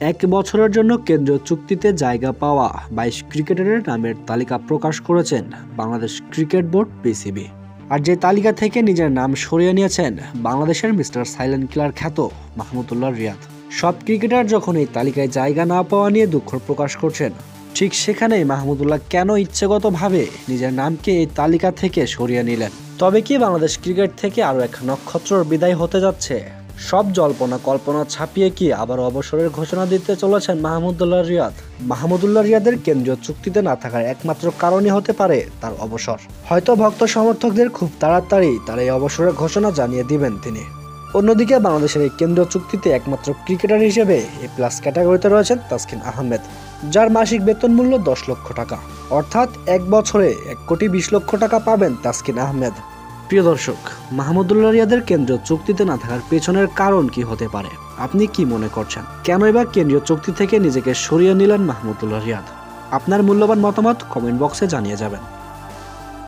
এক বছরের জন্য কেন্দ্রীয় চুক্তিতে জায়গা পাওয়া ২২ ক্রিকেটারের নামের তালিকা প্রকাশ করেছেন বাংলাদেশ ক্রিকেট বোর্ড বিসিবি। আর যে তালিকা থেকে নিজের নাম সরিয়ে নিয়েছেন বাংলাদেশের মিস্টার সাইলেন্ট কিলার খ্যাত মাহমুদুল্লাহ রিয়াদ। সব ক্রিকেটার যখন এই তালিকায় জায়গা না পাওয়া নিয়ে দুঃখ প্রকাশ করছেন, ঠিক সেখানেই মাহমুদুল্লাহ কেন ইচ্ছেগতভাবে নিজের নামকে এই তালিকা থেকে সরিয়ে নিলেন? তবে কি বাংলাদেশ ক্রিকেট থেকে আরও এক নক্ষত্রর বিদায় হতে যাচ্ছে? সব জল্পনা কল্পনা ছাপিয়ে কি আবার অবসরের ঘোষণা দিতে চলেছেন মাহমুদুল্লাহ রিয়াদ? মাহমুদুল্লাহ রিয়াদের কেন্দ্রীয় চুক্তিতে না থাকার একমাত্র কারণই হতে পারে তার অবসর। হয়তো ভক্ত সমর্থকদের খুব তাড়াতাড়ি তার এই অবসরের ঘোষণা জানিয়ে দিবেন তিনি। অন্যদিকে বাংলাদেশের এই কেন্দ্রীয় চুক্তিতে একমাত্র ক্রিকেটার হিসেবে এই প্লাস ক্যাটাগরিতে রয়েছেন তাসকিন আহমেদ, যার মাসিক বেতন মূল্য ১০ লক্ষ টাকা, অর্থাৎ এক বছরে ১,২০,০০,০০০ টাকা পাবেন তাসকিন আহমেদ। প্রিয় দর্শক, মাহমুদুল্লাহ রিয়াদের কেন্দ্রীয় চুক্তিতে না থাকার পেছনের কারণ কি হতে পারে? আপনি কি মনে করছেন? কেনই বা কেন্দ্রীয় চুক্তি থেকে নিজেকে সরিয়ে নিলেন মাহমুদুল্লাহ রিয়াদ? আপনার মূল্যবান মতামত কমেন্ট বক্সে জানিয়ে যাবেন।